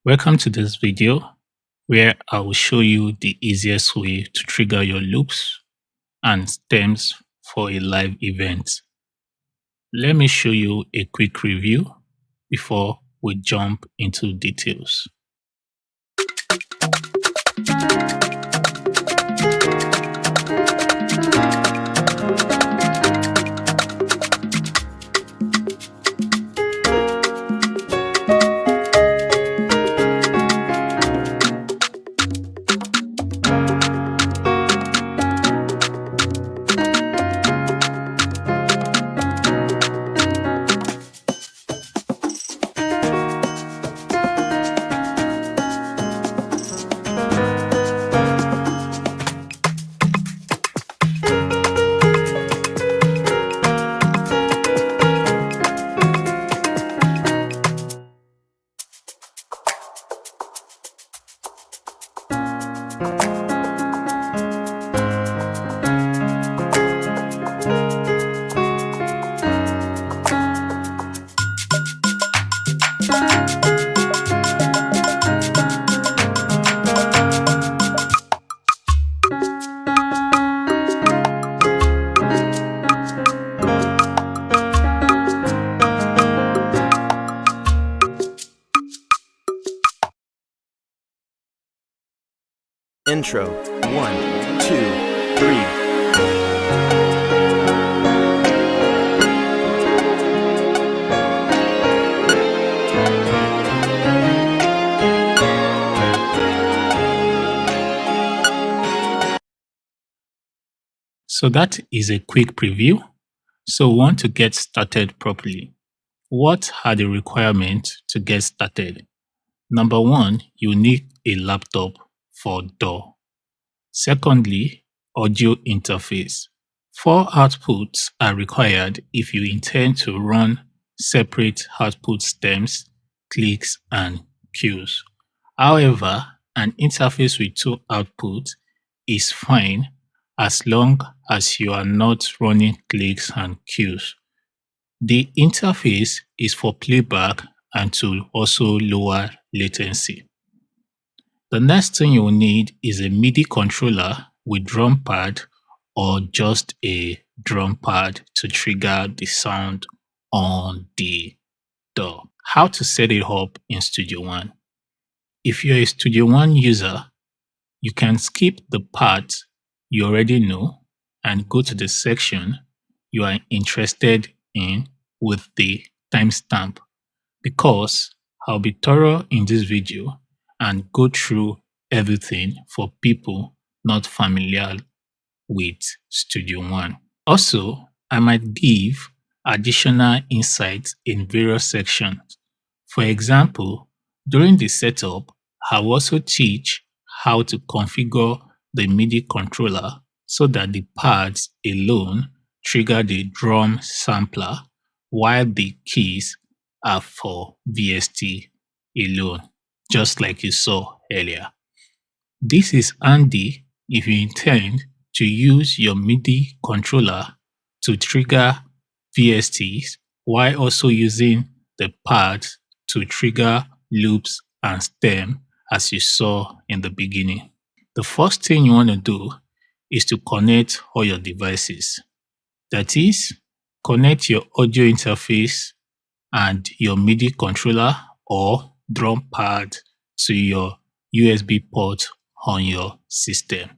Welcome to this video where I will show you the easiest way to trigger your loops and stems for a live event. Let me show you a quick review before we jump into details. Intro 1, 2, 3. So that is a quick preview. So we want to get started properly. What are the requirements to get started? Number one, you need a laptop for DAW. Secondly, audio interface. 4 outputs are required if you intend to run separate output stems, clicks, and cues. However, an interface with 2 outputs is fine as long as you are not running clicks and cues. The interface is for playback and to also lower latency. The next thing you will need is a MIDI controller with drum pad or just a drum pad to trigger the sound on the DAW. How to set it up in Studio One? If you're a Studio One user, you can skip the part you already know and go to the section you are interested in with the timestamp, because I'll be thorough in this video and go through everything for people not familiar with Studio One. Also, I might give additional insights in various sections. For example, during the setup, I'll also teach how to configure the MIDI controller so that the pads alone trigger the drum sampler while the keys are for VST alone, just like you saw earlier. This is handy if you intend to use your MIDI controller to trigger VSTs while also using the pads to trigger loops and stem, as you saw in the beginning. The first thing you want to do is to connect all your devices. That is, connect your audio interface and your MIDI controller or drum pad to your USB port on your system.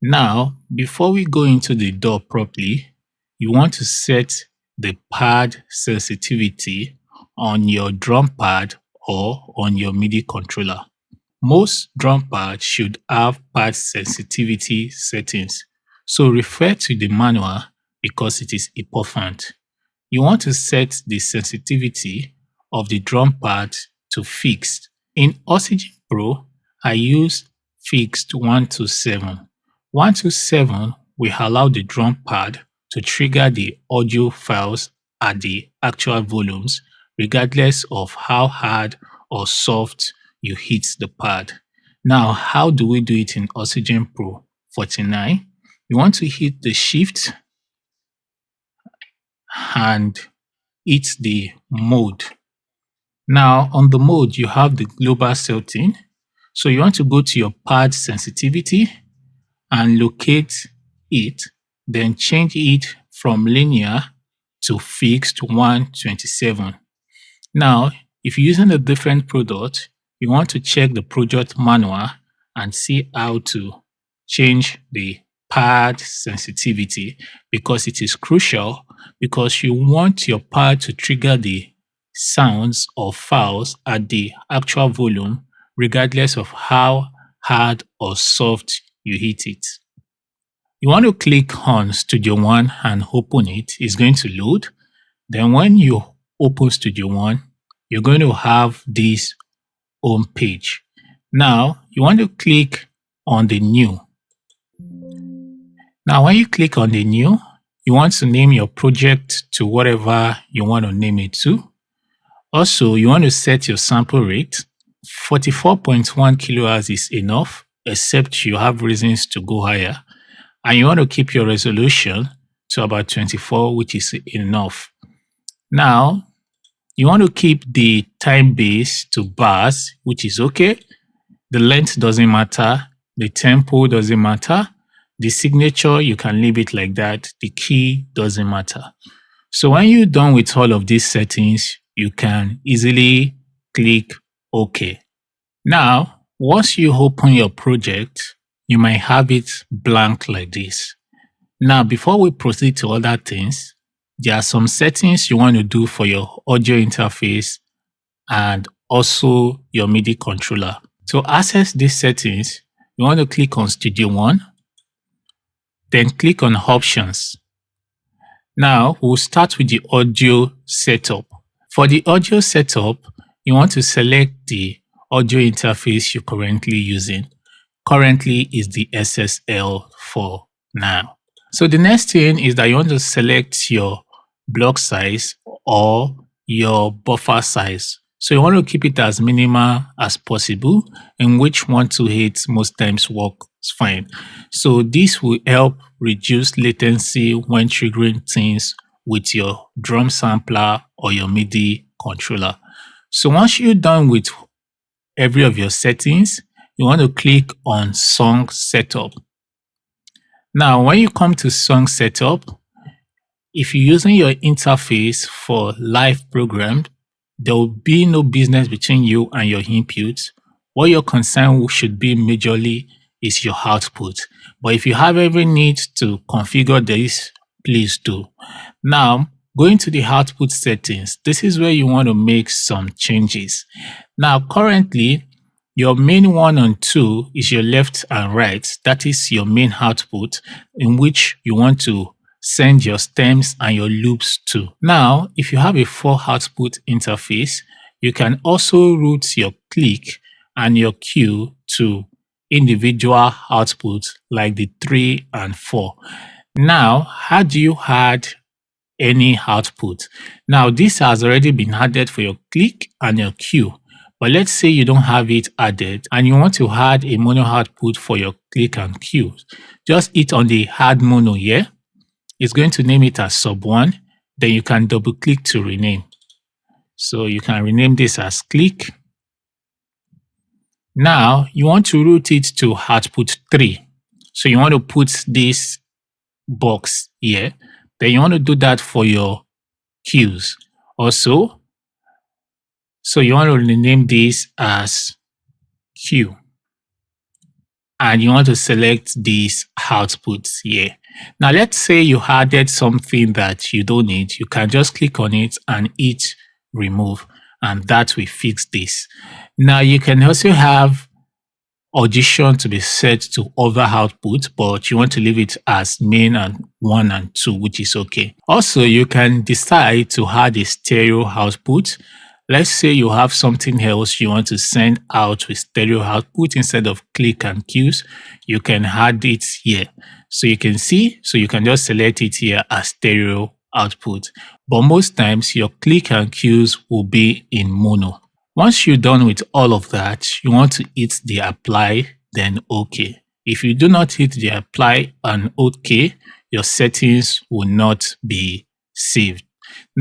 Now, before we go into the DAW properly, you want to set the pad sensitivity on your drum pad or on your MIDI controller. Most drum pads should have pad sensitivity settings, so refer to the manual because it is important. You want to set the sensitivity of the drum pad to fixed. In Oxygen Pro, I use fixed 127. 127 will allow the drum pad to trigger the audio files at the actual volumes, regardless of how hard or soft you hit the pad. Now, how do we do it in Oxygen Pro 49? You want to hit the shift and hit the mode. Now on the mode, you have the global setting. So you want to go to your pad sensitivity and locate it, then change it from linear to fixed 127. Now, if you're using a different product, you want to check the project manual and see how to change the pad sensitivity, because it is crucial, because you want your pad to trigger the sounds or files at the actual volume regardless of how hard or soft you hit it. You want to click on Studio One and open it. It's going to load. Then when you open Studio One, you're going to have this home page. Now you want to click on the new. Now when you click on the new, you want to name your project to whatever you want to name it to. Also, you want to set your sample rate. 44.1 kilohertz is enough, except you have reasons to go higher. And you want to keep your resolution to about 24, which is enough. Now, you want to keep the time base to bars, which is okay. The length doesn't matter. The tempo doesn't matter. The signature, you can leave it like that. The key doesn't matter. So when you're done with all of these settings, you can easily click OK. Now, once you open your project, you might have it blank like this. Now, before we proceed to other things, there are some settings you want to do for your audio interface and also your MIDI controller. To access these settings, you want to click on Studio One, then click on Options. Now, we'll start with the audio setup. For the audio setup, you want to select the audio interface you're currently using. Currently is the SSL for now. So the next thing is that you want to select your block size or your buffer size. So you want to keep it as minimal as possible, in which 128 most times works fine. So this will help reduce latency when triggering things with your drum sampler or your MIDI controller. So once you're done with every of your settings, you want to click on Song Setup. Now, when you come to Song Setup, if you're using your interface for live program, there will be no business between you and your inputs. What your concern should be majorly is your output. But if you have every need to configure this, please do. Now, going to the output settings, this is where you want to make some changes. Now, currently, your main 1 and 2 is your left and right. That is your main output in which you want to send your stems and your loops to. Now, if you have a 4 output interface, you can also route your click and your cue to individual outputs like the 3 and 4. Now, how do you add any output? Now, this has already been added for your click and your cue. But let's say you don't have it added and you want to add a mono output for your click and cue. Just hit on the add mono here. It's going to name it as sub 1. Then you can double click to rename. So you can rename this as click. Now you want to route it to output 3. So you want to put this box here. Then you want to do that for your cues also. So you want to rename this as Q. And you want to select these outputs here. Now let's say you added something that you don't need. You can just click on it and hit remove, and that will fix this. Now you can also have audition to be set to other output, but you want to leave it as main and 1 and 2, which is okay. Also, you can decide to add a stereo output. Let's say you have something else you want to send out with stereo output instead of click and cues. You can add it here. So you can see, so you can just select it here as stereo output. But most times your click and cues will be in mono. Once you're done with all of that, you want to hit the apply, then OK. If you do not hit the apply and OK, your settings will not be saved.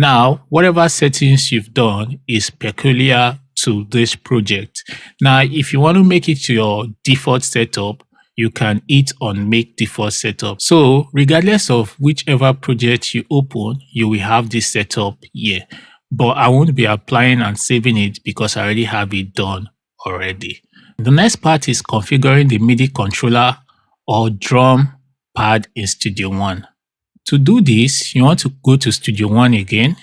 Now, whatever settings you've done is peculiar to this project. Now, if you want to make it your default setup, you can hit on make default setup. So regardless of whichever project you open, you will have this setup here. But I won't be applying and saving it because I already have it done already. The next part is configuring the MIDI controller or drum pad in Studio One. To do this, you want to go to Studio One again,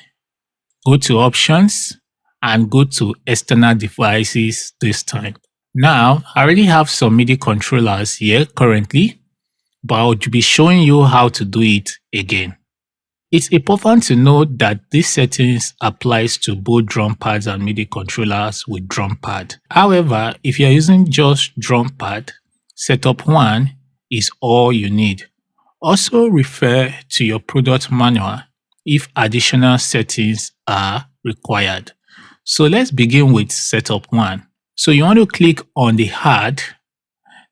go to Options, and go to External Devices this time. Now, I already have some MIDI controllers here currently, but I'll be showing you how to do it again. It's important to note that this settings applies to both drum pads and MIDI controllers with drum pad. However, if you're using just drum pad, setup 1 is all you need. Also refer to your product manual if additional settings are required. So let's begin with setup 1. So you want to click on the Add.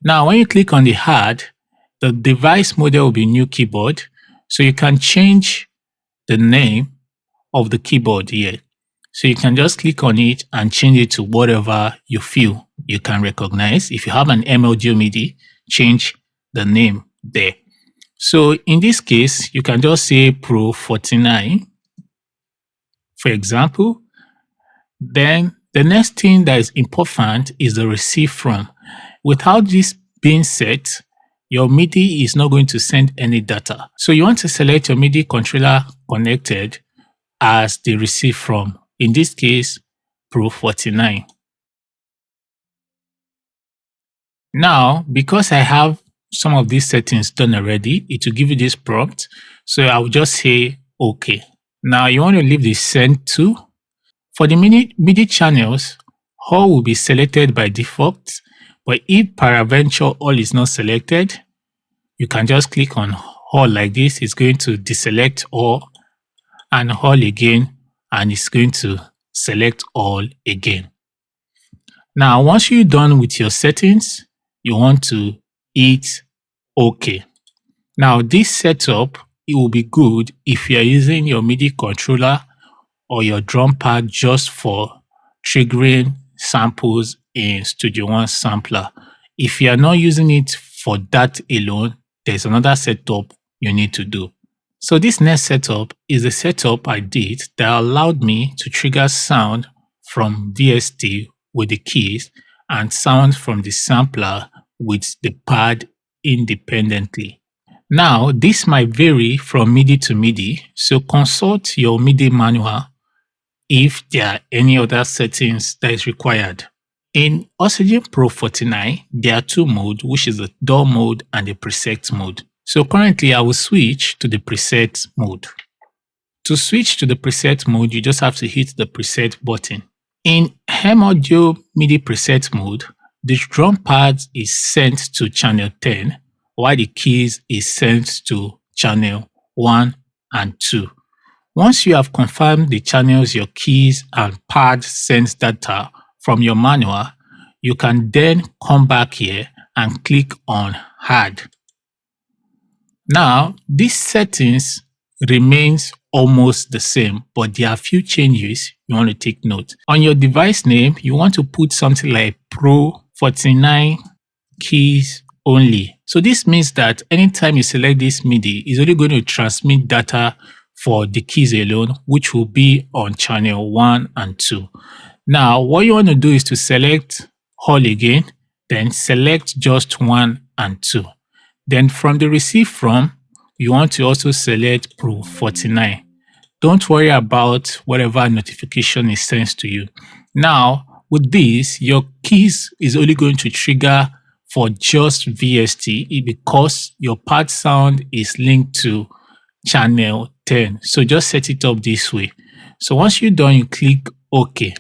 Now, when you click on the Add, the device model will be new keyboard. So you can change the name of the keyboard here. So you can just click on it and change it to whatever you feel you can recognize. If you have an MLDO MIDI, change the name there. So in this case, you can just say Pro 49, for example. Then the next thing that is important is the receive from. Without this being set, your MIDI is not going to send any data. So you want to select your MIDI controller connected as the receive from. In this case, Pro 49. Now, because I have some of these settings done already, it will give you this prompt. So I will just say OK. Now you want to leave the send to. For the MIDI channels, all will be selected by default. But if peradventure all is not selected, you can just click on all like this. It's going to deselect all and all again, and it's going to select all again. Now, once you're done with your settings, you want to hit OK. Now, this setup, it will be good if you're using your MIDI controller or your drum pad just for triggering samples in Studio One sampler. If you are not using it for that alone, there's another setup you need to do. So this next setup is a setup I did that allowed me to trigger sound from VST with the keys and sound from the sampler with the pad independently. Now, this might vary from MIDI to MIDI, so consult your MIDI manual if there are any other settings that is required. In Oxygen Pro 49, there are two modes, which is the DAW mode and the preset mode. So currently, I will switch to the preset mode. To switch to the preset mode, you just have to hit the preset button. In M-Audio MIDI preset mode, the drum pad is sent to channel 10, while the keys is sent to channel 1 and 2. Once you have confirmed the channels your keys and pad sends data from your manual, you can then come back here and click on Add. Now, these settings remains almost the same, but there are a few changes you want to take note. On your device name, you want to put something like Pro 49 keys only. So this means that anytime you select this MIDI, it's only going to transmit data for the keys alone, which will be on channel 1 and 2. Now, what you want to do is to select all again, then select just 1 and 2. Then from the receive from, you want to also select Pro 49. Don't worry about whatever notification is sent to you. Now, with this, your keys is only going to trigger for just VST because your pad sound is linked to channel 10. So just set it up this way. So once you're done, you click OK.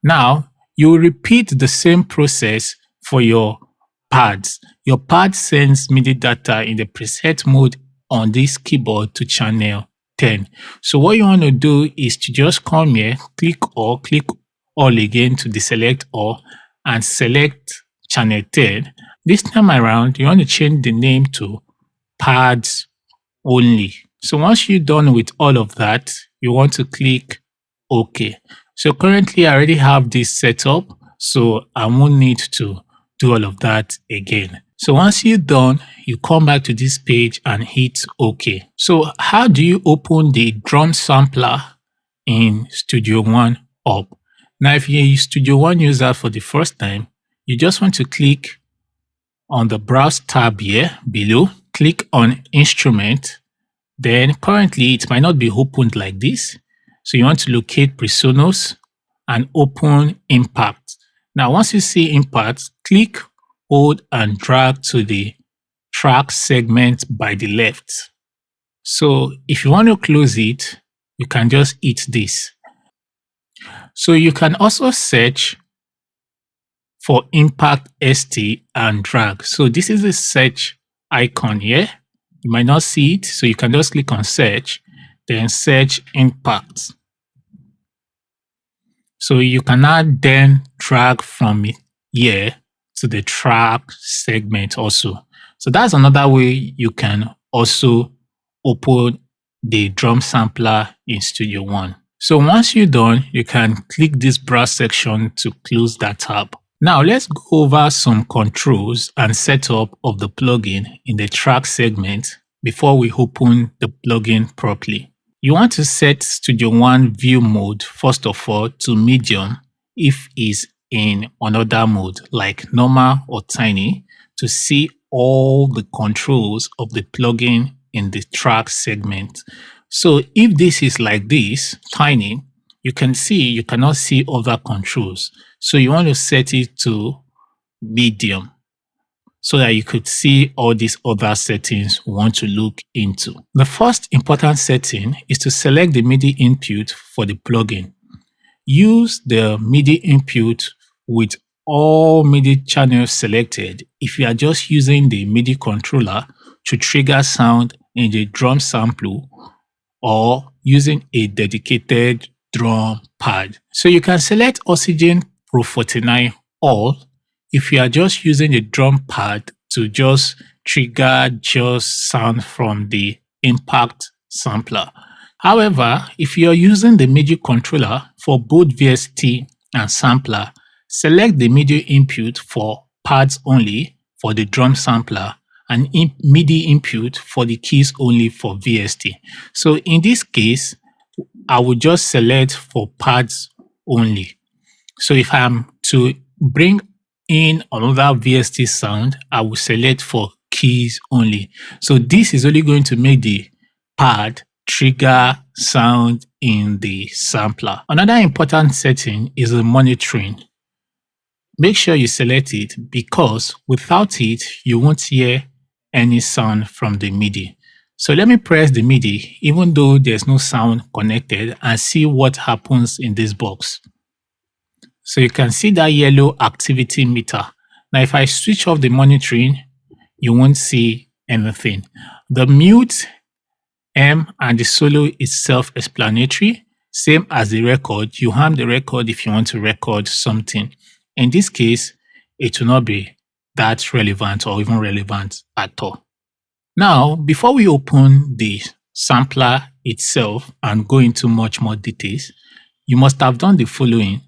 Now, you will repeat the same process for your pads. Your pad sends MIDI data in the preset mode on this keyboard to channel 10. So what you want to do is to just come here, click all again to deselect all and select channel 10. This time around, you want to change the name to pads only. So once you're done with all of that, you want to click OK. So currently I already have this set up, so I won't need to do all of that again. So once you're done, you come back to this page and hit OK. So how do you open the drum sampler in Studio One up? Now, if you're a Studio One user for the first time, you just want to click on the Browse tab here below, click on Instrument. Then currently it might not be opened like this. So you want to locate Presonus and open Impact. Now, once you see Impact, click, hold, and drag to the track segment by the left. So if you want to close it, you can just hit this. So you can also search for Impact ST and drag. So this is the search icon here. You might not see it, so you can just click on search, then search Impact. So you can now then drag from here to the track segment also. So that's another way you can also open the drum sampler in Studio One. So once you're done, you can click this browse section to close that tab. Now let's go over some controls and setup of the plugin in the track segment before we open the plugin properly. You want to set Studio One view mode first of all to medium if it's in another mode like normal or tiny to see all the controls of the plugin in the track segment. So if this is like this, tiny, you cannot see other controls. So you want to set it to medium so that you could see all these other settings we want to look into. The first important setting is to select the MIDI input for the plugin. Use the MIDI input with all MIDI channels selected if you are just using the MIDI controller to trigger sound in the drum sample or using a dedicated drum pad. So you can select Oxygen Pro 49 All if you are just using the drum pad to just trigger just sound from the Impact sampler. However, if you are using the MIDI controller for both VST and sampler, select the MIDI input for pads only for the drum sampler and MIDI input for the keys only for VST. So in this case, I will just select for pads only. So if I'm to bring in another VST sound, I will select for keys only. So this is only going to make the pad trigger sound in the sampler. Another important setting is the monitoring. Make sure you select it because without it, you won't hear any sound from the MIDI. So let me press the MIDI even though there's no sound connected and see what happens in this box. So you can see that yellow activity meter. Now if I switch off the monitoring, you won't see anything. The mute and the solo is self-explanatory, same as the record. You harm the record if you want to record something. In this case, it will not be that relevant or even relevant at all. Now, before we open the sampler itself and go into much more details, you must have done the following.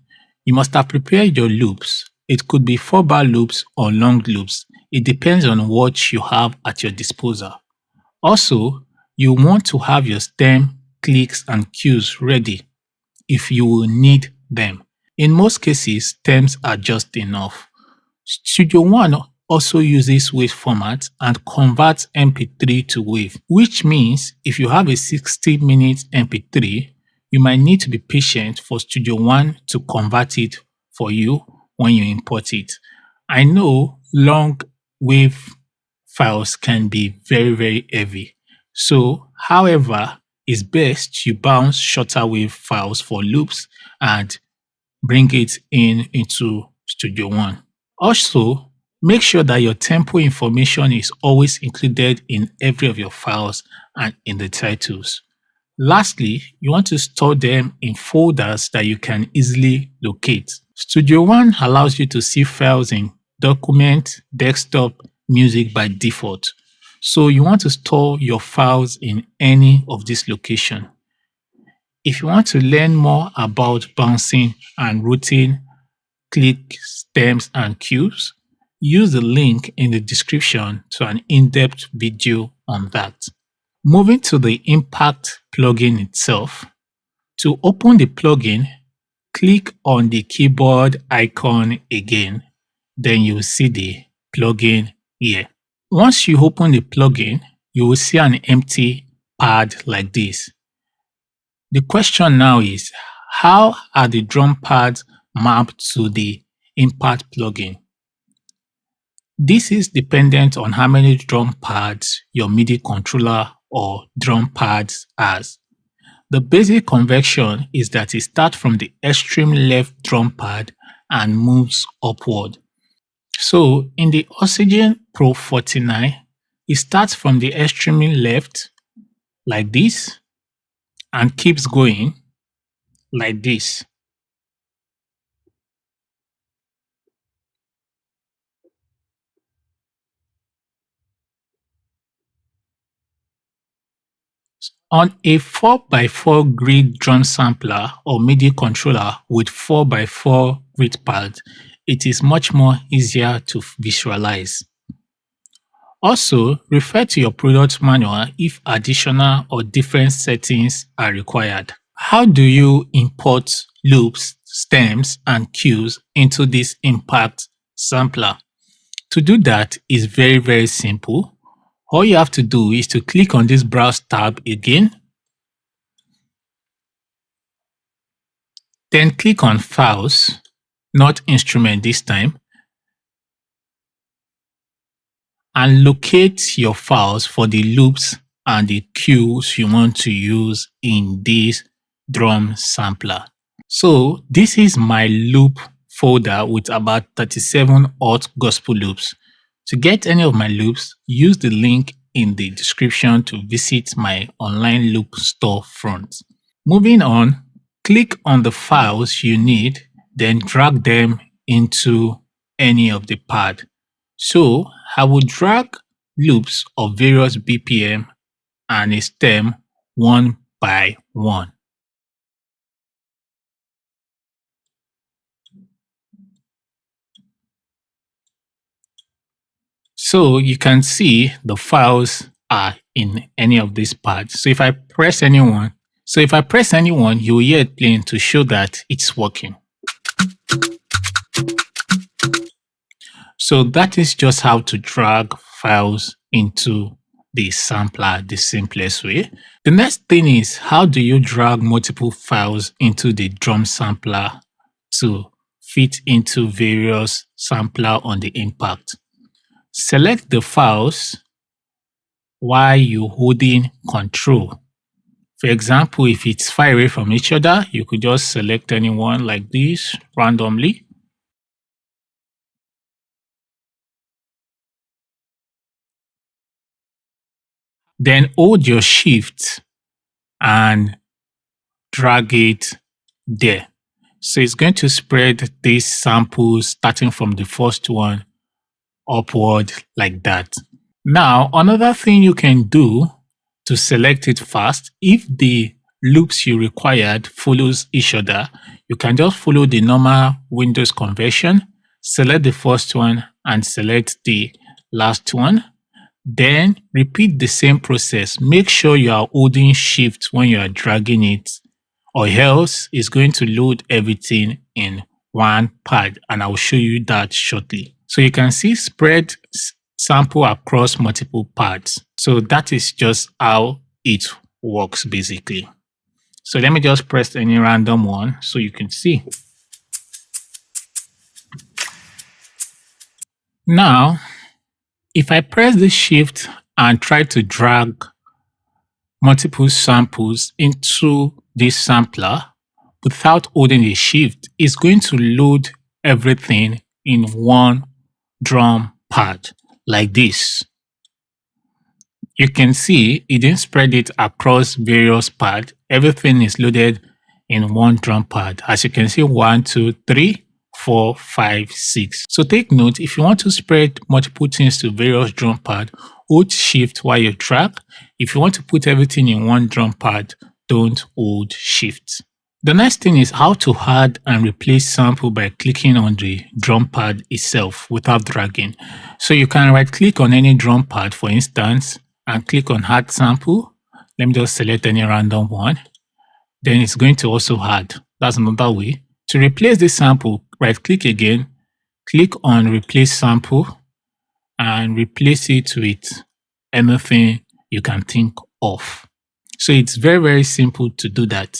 You must have prepared your loops. It could be 4-bar loops or long loops. It depends on what you have at your disposal. Also, you want to have your stem, clicks, and cues ready if you will need them. In most cases, stems are just enough. Studio One also uses wave format and converts MP3 to wave, which means if you have a 60-minute MP3, you might need to be patient for Studio One to convert it for you when you import it. I know long wave files can be very, very heavy. So, however, it's best you bounce shorter wave files for loops and bring it into Studio One. Also, make sure that your tempo information is always included in every of your files and in the titles. Lastly, you want to store them in folders that you can easily locate. Studio One allows you to see files in document, desktop, music by default. So you want to store your files in any of these locations. If you want to learn more about bouncing and routing click stems and cues, use the link in the description to an in-depth video on that. Moving to the Impact plugin itself. To open the plugin, click on the keyboard icon again, then you will see the plugin here. Once you open the plugin, you will see an empty pad like this. The question now is, how are the drum pads mapped to the Impact plugin? This is dependent on how many drum pads your MIDI controller or drum pads has. The basic convention is that it starts from the extreme left drum pad and moves upward. So in the Oxygen Pro 49, it starts from the extreme left like this and keeps going like this. On a 4x4 grid drum sampler or MIDI controller with 4x4 grid pads, it is much more easier to visualize. Also, refer to your product manual if additional or different settings are required. How do you import loops, stems, and cues into this Impact sampler? To do that is very, very simple. All you have to do is to click on this Browse tab again, then click on Files, not Instrument this time, and locate your files for the loops and the cues you want to use in this drum sampler. So this is my loop folder with about 37 odd gospel loops. To get any of my loops, use the link in the description to visit my online loop store front. Moving on, click on the files you need, then drag them into any of the pad. So I will drag loops of various BPM and a stem one by one. So you can see the files are in any of these pads. So if I press anyone, you will hear it playing to show that it's working. So that is just how to drag files into the sampler the simplest way. The next thing is, how do you drag multiple files into the drum sampler to fit into various sampler on the Impact? Select the files while you're holding Control. For example, if it's far away from each other, you could just select any one like this randomly. Then hold your Shift and drag it there. So it's going to spread these samples starting from the first one upward like that. Now, another thing you can do to select it fast, if the loops you required follows each other, you can just follow the normal Windows convention, select the first one and select the last one. Then repeat the same process. Make sure you are holding Shift when you are dragging it, or else it's going to load everything in one pad, and I'll show you that shortly. So you can see spread sample across multiple pads. So that is just how it works basically. So let me just press any random one so you can see. Now, if I press the Shift and try to drag multiple samples into this sampler without holding the Shift, it's going to load everything in one drum pad like this. You can see it didn't spread it across various pads. Everything is loaded in one drum pad. As you can see, 1, 2, 3, 4, 5, 6. So take note, if you want to spread multiple things to various drum pads, hold shift while you track. If you want to put everything in one drum pad, don't hold shift. The next thing is how to add and replace sample by clicking on the drum pad itself without dragging. So you can right click on any drum pad, for instance, and click on add sample. Let me just select any random one. Then it's going to also add. That's another way. To replace this sample, right click again, click on replace sample and replace it with anything you can think of. So it's very, very simple to do that.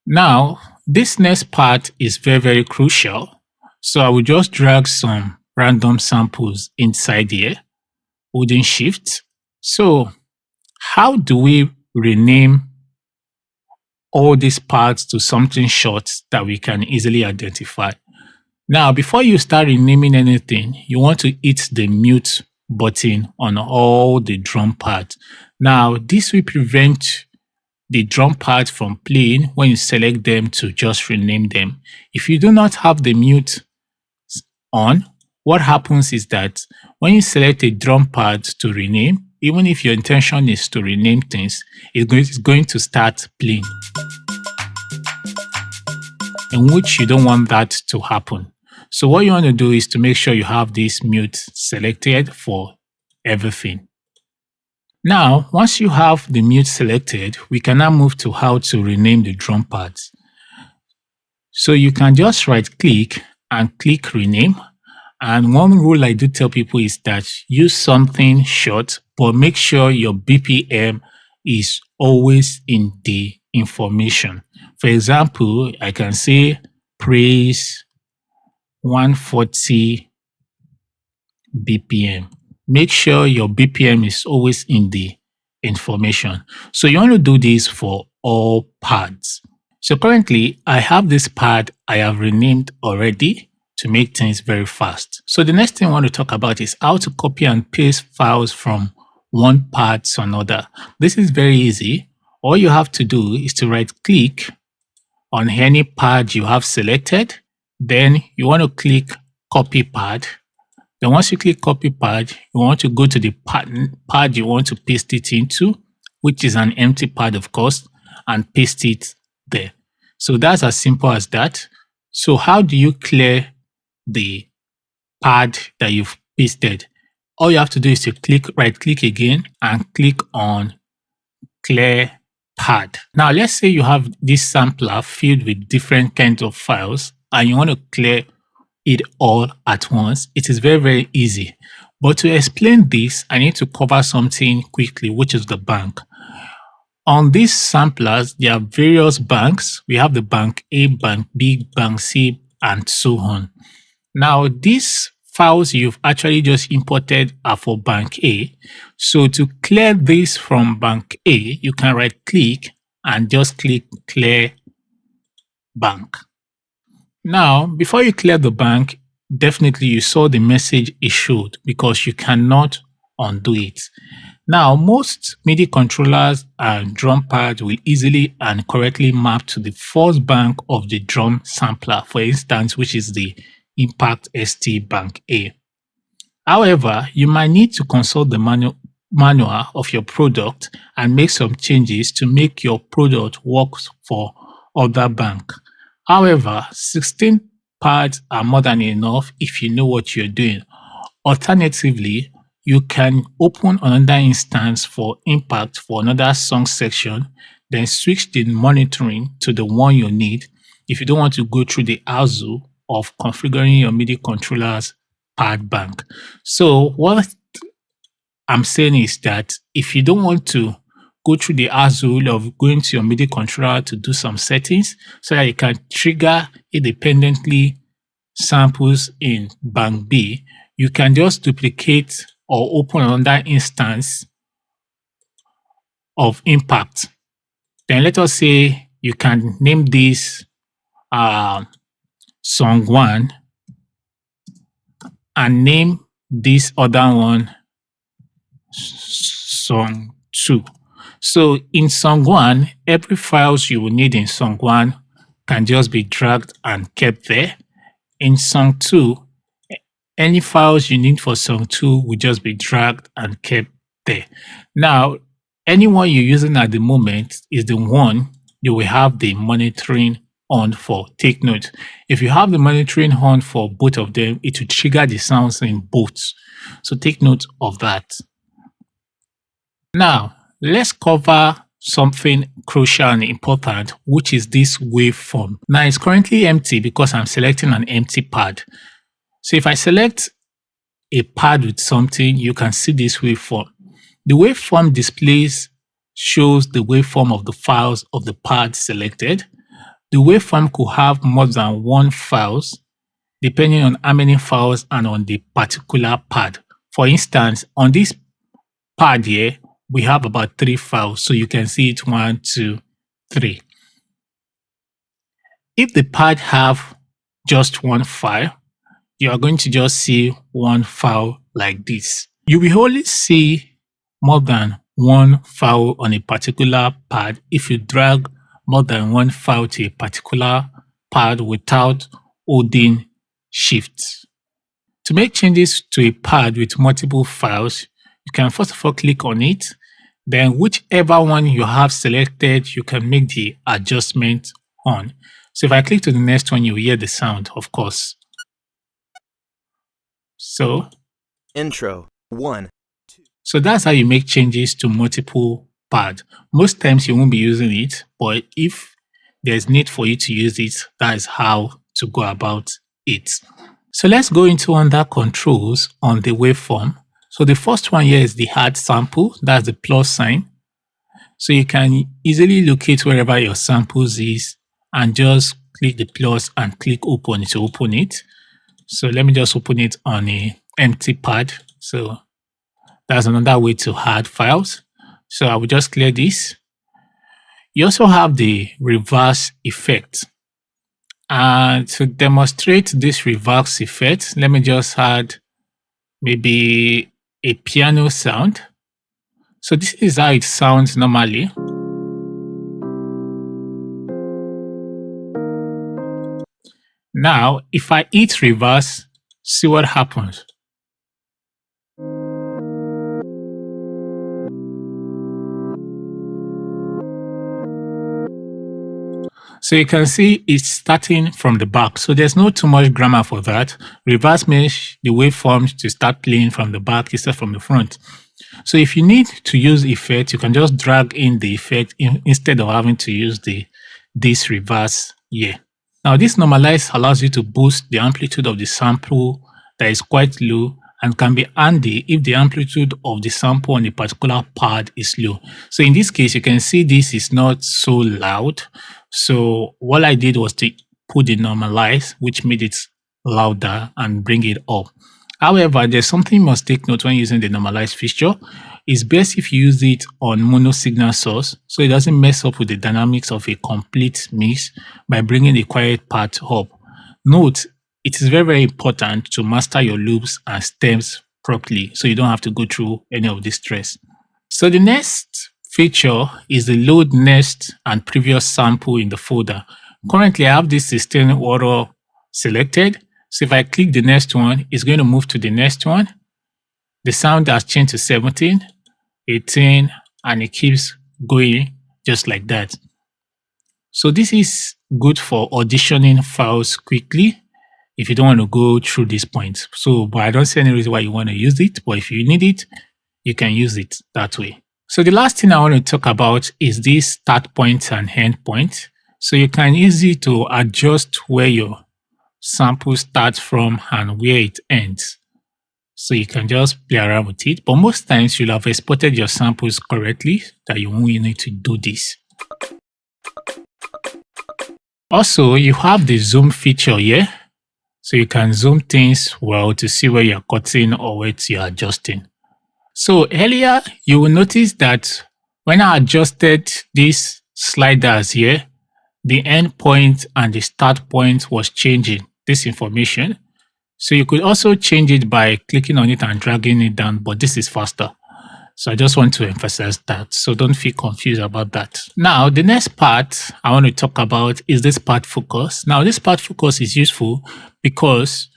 Now, this next part is very, very crucial. So I will just drag some random samples inside here, holding shift. So how do we rename all these parts to something short that we can easily identify? Now, before you start renaming anything, you want to hit the mute button on all the drum pads. Now, this will prevent the drum pads from playing when you select them to just rename them. If you do not have the mute on, what happens is that when you select a drum pad to rename, even if your intention is to rename things, it's going to start playing, in which you don't want that to happen. So what you want to do is to make sure you have this mute selected for everything. Now, once you have the mute selected, we can now move to how to rename the drum pads. So you can just right click and click rename. And one rule I do tell people is that use something short, but make sure your BPM is always in the information. For example, I can say praise 140 BPM. Make sure your BPM is always in the information. So you want to do this for all pads. So currently I have this pad I have renamed already to make things very fast. So the next thing I want to talk about is how to copy and paste files from one pad to another. This is very easy. All you have to do is to right click on any pad you have selected. Then you want to click copy pad. Then once you click copy pad, you want to go to the pad you want to paste it into, which is an empty pad, of course, and paste it there. So that's as simple as that. So how do you clear the pad that you've pasted? All you have to do is to right click again and click on clear pad. Now let's say you have this sampler filled with different kinds of files and you want to clear it all at once. It is very, very easy. But to explain this, I need to cover something quickly, which is the bank. On these samplers, there are various banks. We have the bank A, bank B, bank C, and so on. Now, these files you've actually just imported are for bank A. So to clear this from bank A, you can right click and just click clear bank. Now, before you clear the bank, definitely you saw the message it showed because you cannot undo it. Now, most MIDI controllers and drum pads will easily and correctly map to the first bank of the drum sampler, for instance, which is the Impact ST Bank A. However, you might need to consult the manual of your product and make some changes to make your product work for other bank. However, 16 pads are more than enough if you know what you're doing. Alternatively, you can open another instance for Impact for another song section, then switch the monitoring to the one you need if you don't want to go through the hassle of configuring your MIDI controller's pad bank. So what I'm saying is that if you don't want to go through the hassle of going to your MIDI controller to do some settings so that you can trigger independently samples in bank B, you can just duplicate or open another instance of Impact. Then let us say you can name this song 1 and name this other one song 2. So in song 1, every files you will need in song 1 can just be dragged and kept there. In song 2, any files you need for song 2 will just be dragged and kept there. Now, anyone you're using at the moment is the one you will have the monitoring on for. Take note. If you have the monitoring on for both of them, it will trigger the sounds in both. So take note of that. Now, let's cover something crucial and important, which is this waveform. Now, it's currently empty because I'm selecting an empty pad. So if I select a pad with something, you can see this waveform. The waveform shows the waveform of the files of the pad selected. The waveform could have more than one files, depending on how many files and on the particular pad. For instance, on this pad here, we have about 3 files. So you can see it 1, 2, 3. If the pad have just one file, you are going to just see one file like this. You will only see more than one file on a particular pad if you drag more than one file to a particular pad without holding Shift. To make changes to a pad with multiple files, you can first of all click on it. Then whichever one you have selected, you can make the adjustment on. So if I click to the next one, you will hear the sound, of course. So Intro 1. So that's how you make changes to multiple pads. Most times you won't be using it, but if there's need for you to use it, that is how to go about it. So let's go into under controls on the waveform. So the first one here is the add sample. That's the plus sign. So you can easily locate wherever your samples is and just click the plus and click open to open it. So let me just open it on a empty pad. So that's another way to add files. So I will just clear this. You also have the reverse effect. And to demonstrate this reverse effect, let me just add maybe a piano sound. So this is how it sounds normally. Now, if I hit reverse, see what happens. So you can see it's starting from the back. So there's no too much grammar for that. Reverse means the waveforms to start playing from the back instead from the front. So if you need to use effect, you can just drag in the effect instead of having to use this reverse here. Now this normalize allows you to boost the amplitude of the sample that is quite low and can be handy if the amplitude of the sample on a particular pad is low. So in this case, you can see this is not so loud. So what I did was to put the normalize, which made it louder and bring it up. However, there's something you must take note when using the normalize feature. It's best if you use it on mono signal source, so it doesn't mess up with the dynamics of a complete mix by bringing the quiet part up. Note, it is very, very important to master your loops and stems properly, so you don't have to go through any of this stress. So the next feature is the load next and previous sample in the folder. Currently, I have this 16 order selected. So if I click the next one, it's going to move to the next one. The sound has changed to 17, 18, and it keeps going just like that. So this is good for auditioning files quickly if you don't want to go through this point. So, but I don't see any reason why you want to use it. But if you need it, you can use it that way. So the last thing I want to talk about is this start point and end point. So you can easily to adjust where your sample starts from and where it ends. So you can just play around with it. But most times you'll have exported your samples correctly that you won't need to do this. Also, you have the zoom feature here. So you can zoom things well to see where you're cutting or where you're adjusting. So earlier, you will notice that when I adjusted these sliders here, the end point and the start point was changing this information. So you could also change it by clicking on it and dragging it down, but this is faster. So I just want to emphasize that. So don't feel confused about that. Now, the next part I want to talk about is this part focus. Now, this part focus is useful because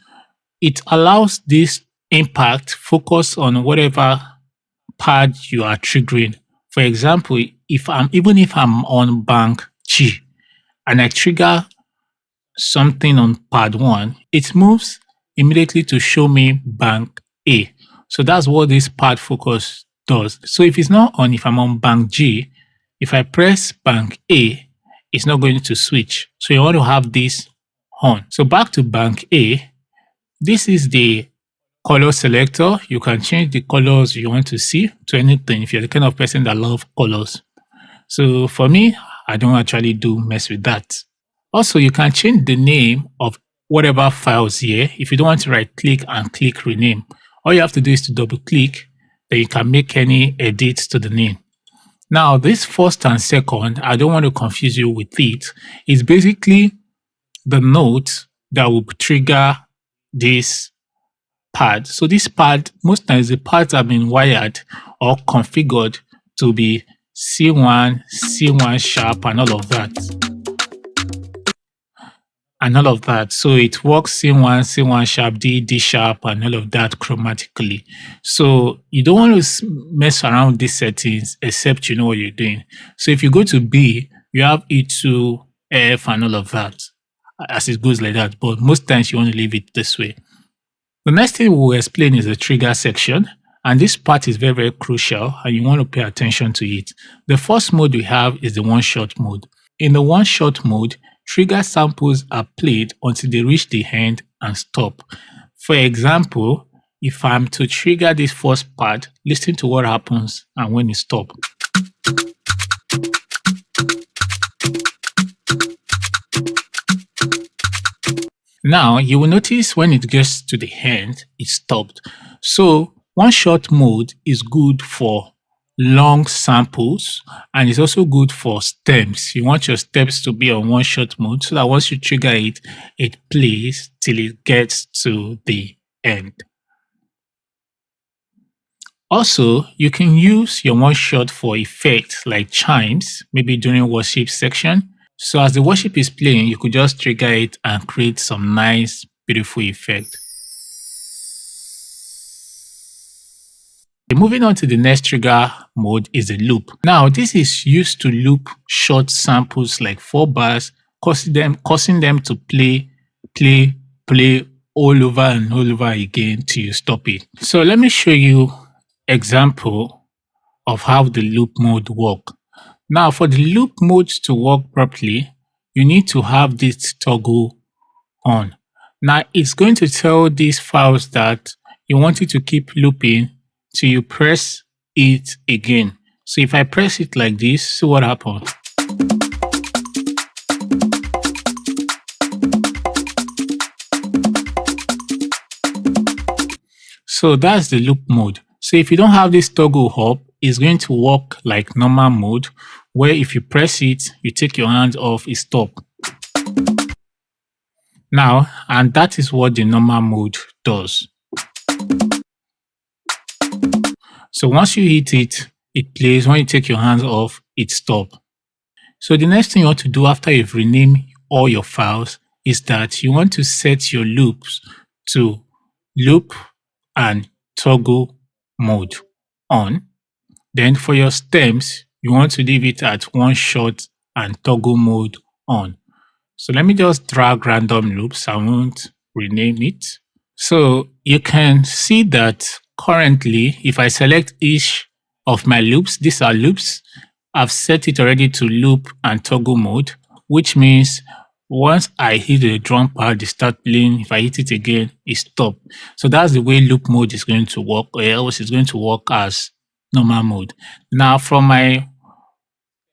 it allows this impact focus on whatever pad you are triggering. For example, if I'm on bank G and I trigger something on pad 1, it moves immediately to show me bank A. So that's what this pad focus does. So if it's not on, if I'm on bank G, if I press bank A, it's not going to switch. So you want to have this on. So back to bank A, this is the color selector. You can change the colors you want to see to anything if you're the kind of person that loves colors. So for me, I don't actually do mess with that. Also, you can change the name of whatever files here. If you don't want to right click and click rename, all you have to do is to double click, then you can make any edits to the name. Now, this first and second, I don't want to confuse you with it. It's basically the note that will trigger this pad. So this pad, most times the pads have been wired or configured to be C1, C1 sharp, and all of that. So it works C1, C1 sharp, D, D sharp, and all of that chromatically. So you don't want to mess around with these settings except you know what you're doing. So if you go to B, you have E2, F, and all of that as it goes like that. But most times you want to leave it this way. The next thing we'll explain is the trigger section. And this part is very, very crucial and you want to pay attention to it. The first mode we have is the one-shot mode. In the one-shot mode, trigger samples are played until they reach the end and stop. For example, if I'm to trigger this first part, listen to what happens and when it stops. Now, you will notice when it gets to the end, it stopped. So, one-shot mode is good for long samples and it's also good for stems. You want your stems to be on one-shot mode so that once you trigger it, it plays till it gets to the end. Also, you can use your one-shot for effects like chimes, maybe during worship section. So as the worship is playing, you could just trigger it and create some nice, beautiful effect. Moving on to the next trigger mode is the loop. Now, this is used to loop short samples like 4 bars, causing them to play all over and all over again till you stop it. So let me show you example of how the loop mode works. Now, for the loop mode to work properly, you need to have this toggle on. Now, it's going to tell these files that you want it to keep looping till you press it again. So if I press it like this, see what happens. So that's the loop mode. So if you don't have this toggle up, it's going to work like normal mode, where if you press it, you take your hands off, it stops. Now, and that is what the normal mode does. So once you hit it, it plays. When you take your hands off, it stops. So the next thing you want to do after you've renamed all your files is that you want to set your loops to loop and toggle mode on. Then for your stems, you want to leave it at one shot and toggle mode on. So let me just drag random loops. I won't rename it. So you can see that currently, if I select each of my loops, these are loops, I've set it already to loop and toggle mode, which means once I hit the drum pad, it starts playing. If I hit it again, it stops. So that's the way loop mode is going to work, or else it's going to work as normal mode. Now, from my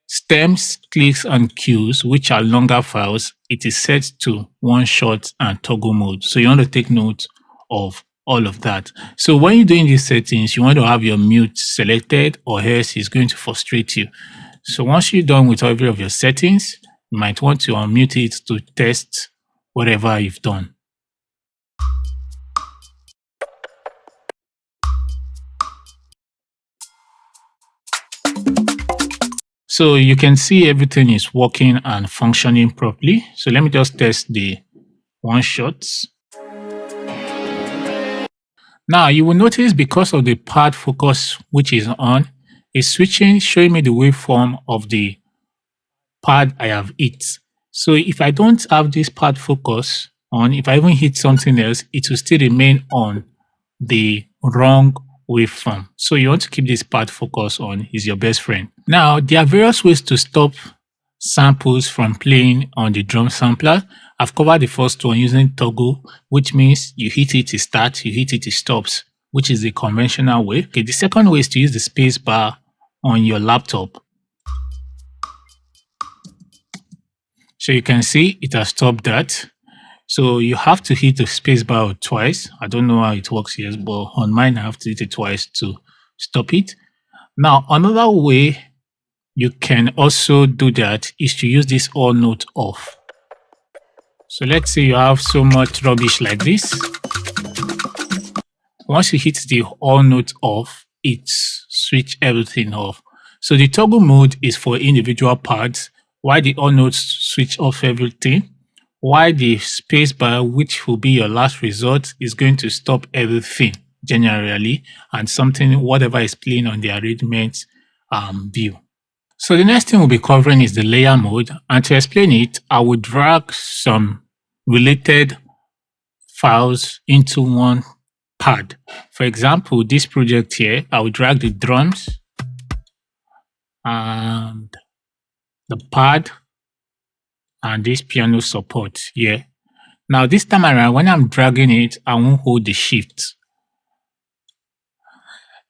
stems, clicks, and cues, which are longer files, it is set to one shot and toggle mode. So you want to take note of all of that. So when you're doing these settings, you want to have your mute selected, or else it's going to frustrate you. So once you're done with every of your settings, you might want to unmute it to test whatever you've done. So you can see everything is working and functioning properly. So let me just test the one shots. Now you will notice because of the pad focus which is on, it's switching, showing me the waveform of the pad I have hit. So if I don't have this pad focus on, if I even hit something else, it will still remain on the wrong waveform. So you want to keep this pad focus on, is your best friend. Now, there are various ways to stop samples from playing on the drum sampler. I've covered the first one using toggle, which means you hit it, it starts, you hit it, it stops, which is the conventional way. Okay, the second way is to use the space bar on your laptop. So you can see it has stopped that. So you have to hit the space bar twice. I don't know how it works here, but on mine I have to hit it twice to stop it. Now, another way you can also do that is to use this all note off. So let's say you have so much rubbish like this. Once you hit the all note off, it switch everything off. So the toggle mode is for individual parts, while the all notes switch off everything, while the space bar, which will be your last resort, is going to stop everything generally, and something, whatever is playing on the arrangement view. So the next thing we'll be covering is the layer mode, and to explain it, I will drag some related files into one pad. For example, this project here, I will drag the drums and the pad and this piano support here. Now this time around, when I'm dragging it, I won't hold the shift.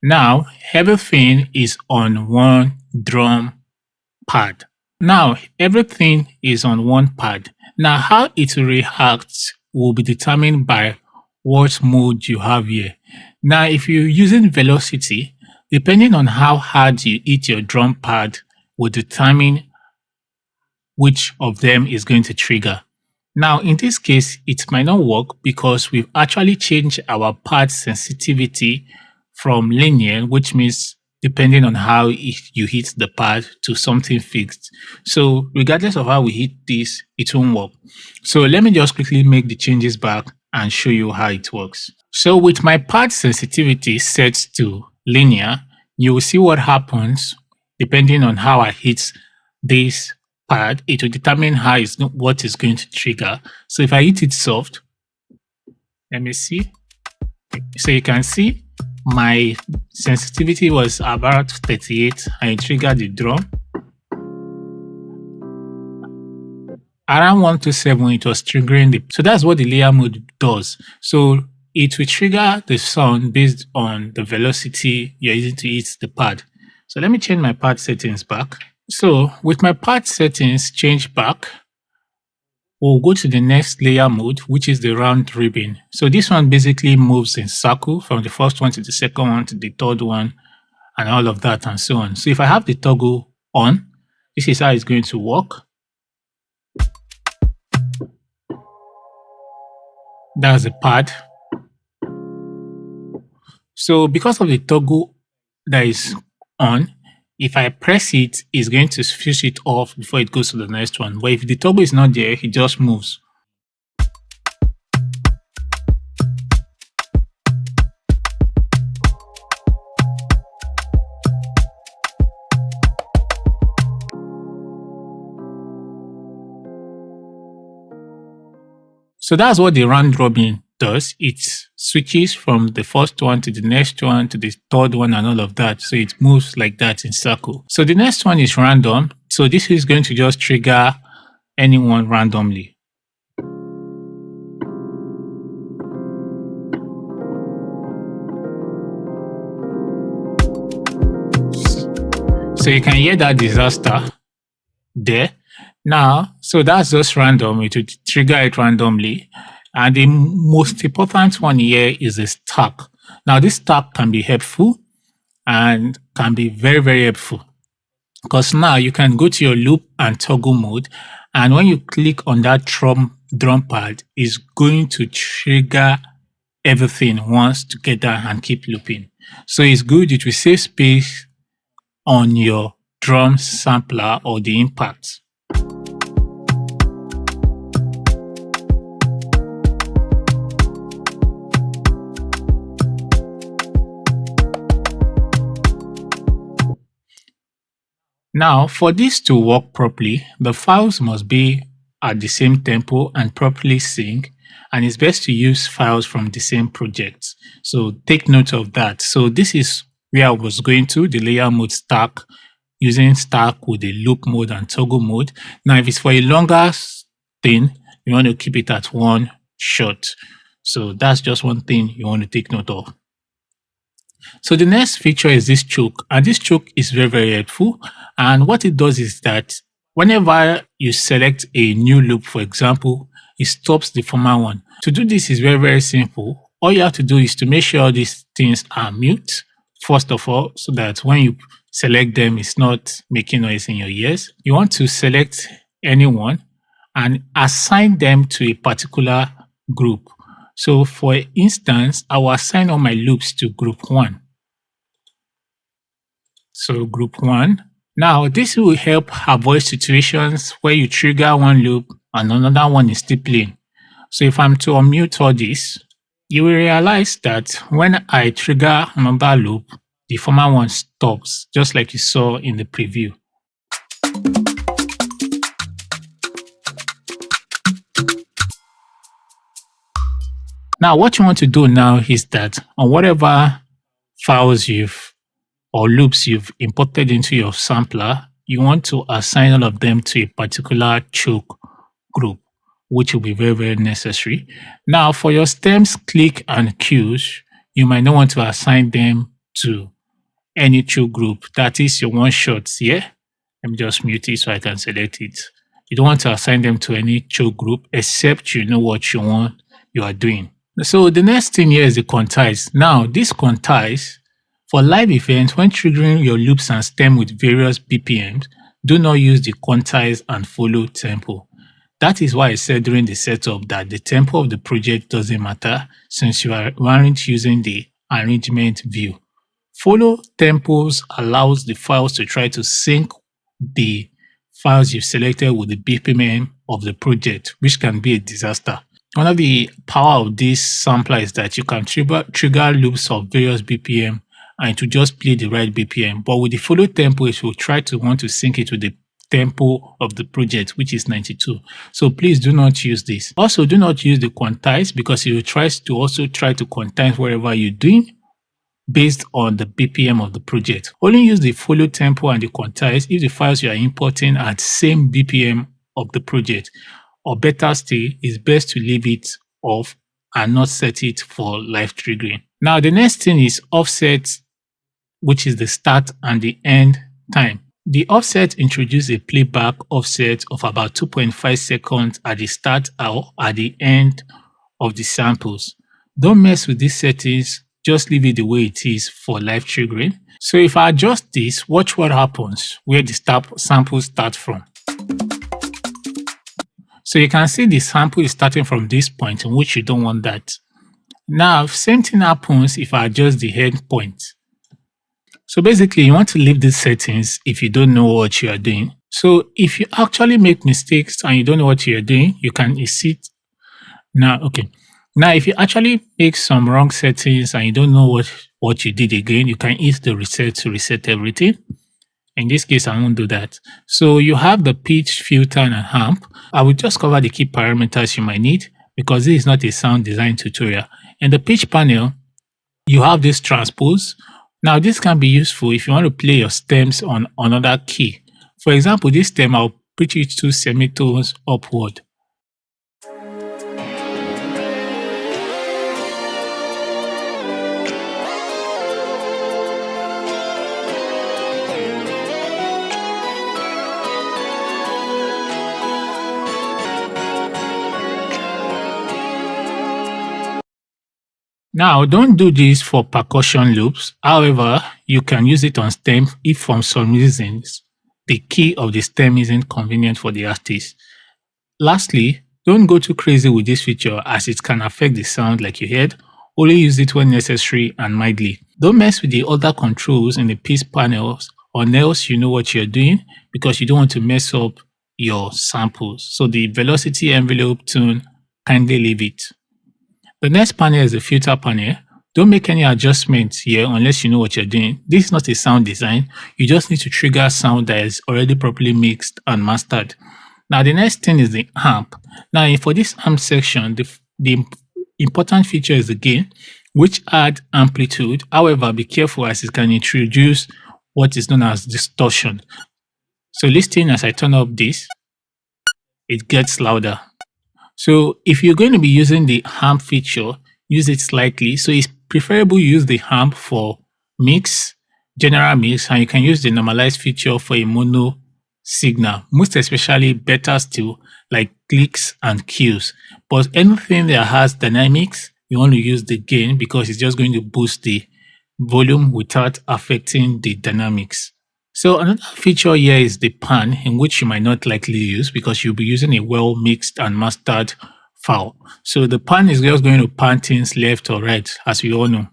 Now everything is on one drum pad. Now everything is on one pad. Now how it reacts will be determined by what mode you have here. Now if you're using velocity, depending on how hard you hit your drum pad will determine which of them is going to trigger. Now in this case, it might not work because we've actually changed our pad sensitivity from linear, which means depending on how you hit the pad, to something fixed. So regardless of how we hit this, it won't work. So let me just quickly make the changes back and show you how it works. So with my pad sensitivity set to linear, you will see what happens depending on how I hit this pad. It will determine what is going to trigger. So if I hit it soft, let me see. So you can see my sensitivity was about 38 and it triggered the drum. Around 127, it was triggering the. So that's what the layer mode does. So it will trigger the sound based on the velocity you're using to hit the pad. So let me change my pad settings back. So with my pad settings changed back, we'll go to the next layer mode, which is the round ribbon. So this one basically moves in circle from the first one to the second one to the third one and all of that and so on. So if I have the toggle on, this is how it's going to work. That's the pad. So because of the toggle that is on, if I press it, it's going to switch it off before it goes to the next one. But if the toggle is not there, it just moves. So that's what the round robin does. It switches from the first one to the next one to the third one and all of that. So it moves like that in circle. So the next one is random. So this is going to just trigger anyone randomly. So you can hear that disaster there. Now, so that's just random. It will trigger it randomly. And the most important one here is a stack. Now, this stack can be helpful and can be very, very helpful. Because now you can go to your loop and toggle mode. And when you click on that drum pad, it's going to trigger everything once together and keep looping. So it's good. It will save space on your drum sampler or the impact. Now, for this to work properly, the files must be at the same tempo and properly sync, and it's best to use files from the same project. So take note of that. So this is where I was going to, the layer mode stack, using stack with the loop mode and toggle mode. Now, if it's for a longer thing, you want to keep it at one shot. So that's just one thing you want to take note of. So the next feature is this choke, and this choke is very, very helpful. And what it does is that whenever you select a new loop, for example, it stops the former one. To do this is very, very simple. All you have to do is to make sure these things are mute, first of all, so that when you select them, it's not making noise in your ears. You want to select anyone and assign them to a particular group. So for instance, I will assign all my loops to group 1. So group 1. Now this will help avoid situations where you trigger one loop and another one is still playing. So if I'm to unmute all this, you will realize that when I trigger another loop, the former one stops, just like you saw in the preview. Now, what you want to do now is that on whatever files or loops you've imported into your sampler, you want to assign all of them to a particular choke group, which will be very, very necessary. Now, for your stems, click, and cues, you might not want to assign them to any choke group. That is your one shot here. Let me just mute it so I can select it. You don't want to assign them to any choke group except you know what you are doing. So the next thing here is the quantize. Now, this quantize, for live events, when triggering your loops and stem with various BPMs, do not use the quantize and follow tempo. That is why I said during the setup that the tempo of the project doesn't matter since you aren't using the arrangement view. Follow tempos allows the files to try to sync the files you've selected with the BPM of the project, which can be a disaster. One of the power of this sampler is that you can trigger loops of various BPM and to just play the right BPM. But with the follow tempo, it will try to want to sync it with the tempo of the project, which is 92. So please do not use this. Also, do not use the quantize because it will try to quantize whatever you're doing based on the BPM of the project. Only use the follow tempo and the quantize if the files you are importing are at same BPM of the project. Or better still, it's best to leave it off and not set it for live triggering. Now, the next thing is offset, which is the start and the end time. The offset introduces a playback offset of about 2.5 seconds at the start or at the end of the samples. Don't mess with these settings, just leave it the way it is for live triggering. So if I adjust this, watch what happens where the samples start from. So you can see the sample is starting from this point in which you don't want that. Now, same thing happens if I adjust the end point. So basically, you want to leave these settings if you don't know what you are doing. So if you actually make mistakes and you don't know what you're doing, you can exit. Now, okay. Now, if you actually make some wrong settings and you don't know what you did again, you can hit the reset to reset everything. In this case, I won't do that. So you have the pitch, filter, and amp. I will just cover the key parameters you might need because this is not a sound design tutorial. In the pitch panel, you have this transpose. Now, this can be useful if you want to play your stems on another key. For example, this stem, I'll pitch it 2 semitones upward. Now, don't do this for percussion loops. However, you can use it on stem if for some reasons the key of the stem isn't convenient for the artist. Lastly, don't go too crazy with this feature as it can affect the sound like you heard. Only use it when necessary and mildly. Don't mess with the other controls in the pitch panels or else you know what you're doing because you don't want to mess up your samples. So the velocity envelope tune, kindly leave it. The next panel is the filter panel. Don't make any adjustments here unless you know what you're doing. This is not a sound design. You just need to trigger sound that is already properly mixed and mastered. Now, the next thing is the amp. Now, for this amp section, the important feature is the gain, which add amplitude. However, be careful as it can introduce what is known as distortion. So listen as I turn up this, it gets louder. So if you're going to be using the amp feature, use it slightly. So it's preferable you use the amp for mix, general mix, and you can use the normalize feature for a mono signal, most especially better still like clicks and cues. But anything that has dynamics, you want to use the gain because it's just going to boost the volume without affecting the dynamics. So another feature here is the pan, in which you might not likely use because you'll be using a well mixed and mastered file. So the pan is just going to pan things left or right, as we all know.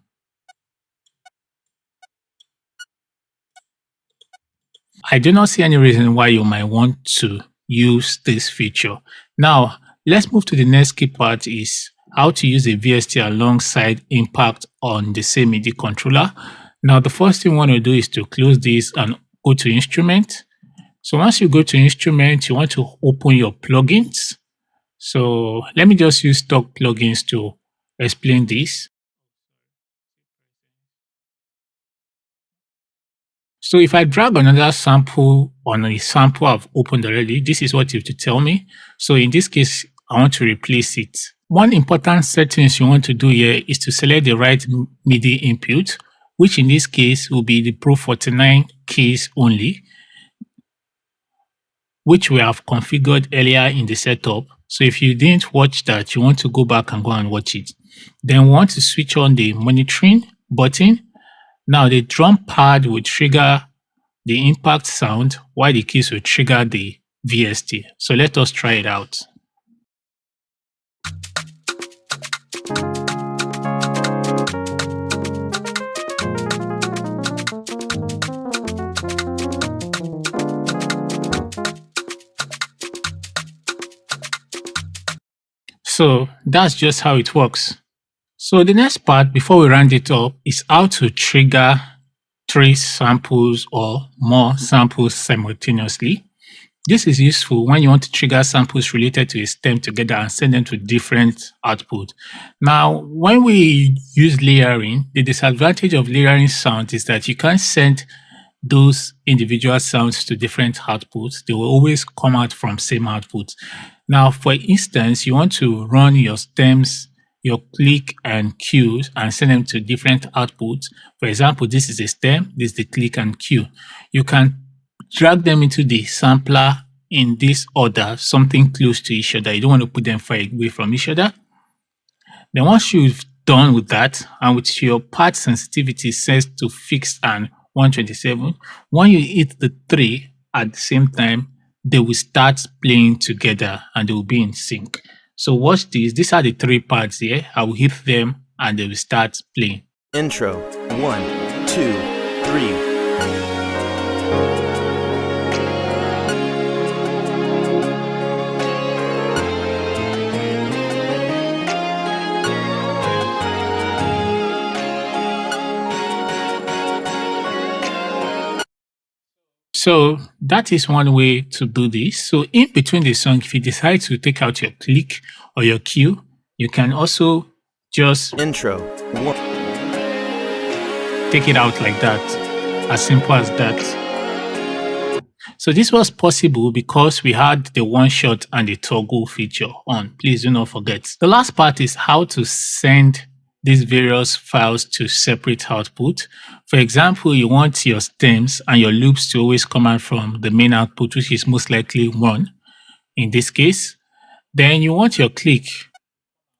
I do not see any reason why you might want to use this feature. Now, let's move to the next key part is how to use a VST alongside impact on the same MIDI controller. Now, the first thing you want to do is to close this and go to instrument. So once you go to instrument, you want to open your plugins. So let me just use stock plugins to explain this. So if I drag another sample on a sample I've opened already, this is what you have to tell me. So in this case, I want to replace it. One important settings you want to do here is to select the right MIDI input, which in this case will be the Pro 49 keys only, which we have configured earlier in the setup. So if you didn't watch that, you want to go back and go and watch it. Then we want to switch on the monitoring button. Now the drum pad will trigger the impact sound while the keys will trigger the VST. So let us try it out. So that's just how it works. So the next part before we round it up is how to trigger 3 samples or more samples simultaneously. This is useful when you want to trigger samples related to a stem together and send them to different output. Now, when we use layering, the disadvantage of layering sound is that you can't send those individual sounds to different outputs. They will always come out from same output. Now, for instance, you want to run your stems, your click and cues and send them to different outputs. For example, this is a stem, this is the click and cue. You can drag them into the sampler in this order, something close to each other. You don't want to put them far away from each other. Then once you've done with that and with your part sensitivity set to fixed and 127, when you hit the 3 at the same time, they will start playing together and they will be in sync. So watch this. These are the 3 parts here. I will hit them and they will start playing. Intro 1, 2, 3. So that is one way to do this. So in between the song, if you decide to take out your click or your cue, you can also just Intro 1. take it out like that, as simple as that. So this was possible because we had the one shot and the toggle feature on. Please do not forget. The last part is how to send these various files to separate output. For example, you want your stems and your loops to always come out from the main output, which is most likely 1 in this case. Then you want your click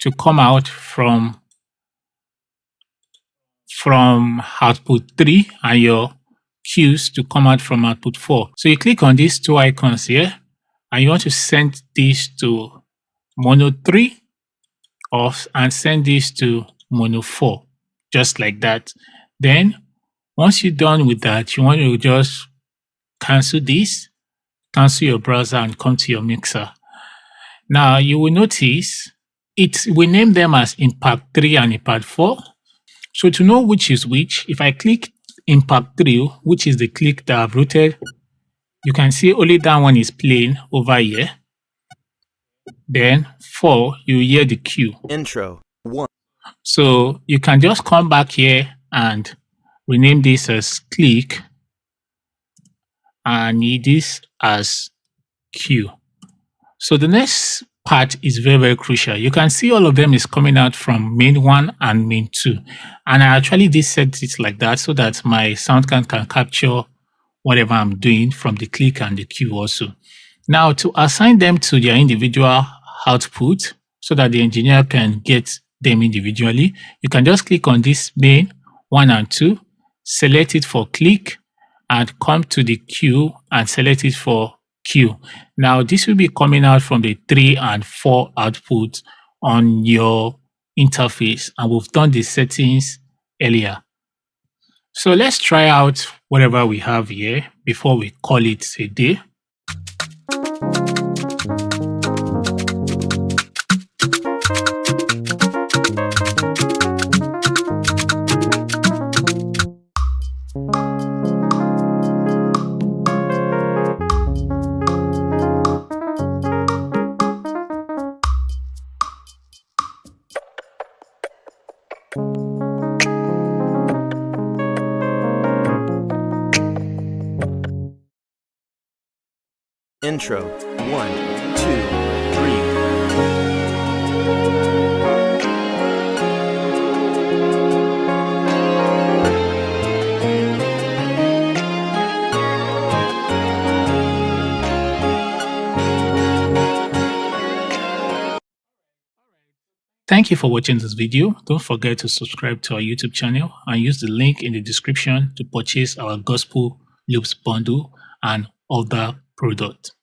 to come out from output 3 and your cues to come out from output 4. So you click on these 2 icons here and you want to send this to mono 3 and send this to mono 4, just like that. Then once you're done with that, you want to just cancel this, cancel your browser and come to your mixer. Now you will notice we name them as impact 3 and impact 4. So to know which is which, if I click impact 3, which is the click that I've routed, you can see only that one is playing over here. Then 4, you hear the cue. Intro 1. So you can just come back here and rename this as click and need this as cue. So the next part is very, very crucial. You can see all of them is coming out from main 1 and main 2. And I actually did set it like that so that my sound card can capture whatever I'm doing from the click and the cue also. Now to assign them to their individual output so that the engineer can get them individually, you can just click on this main 1 and 2, select it for click, and come to the cue and select it for cue. Now this will be coming out from the 3 and 4 output on your interface, and we've done the settings earlier. So let's try out whatever we have here before we call it a day. Intro 1, 2, 3. Thank you for watching this video. Don't forget to subscribe to our YouTube channel and use the link in the description to purchase our Gospel Loops bundle and other products.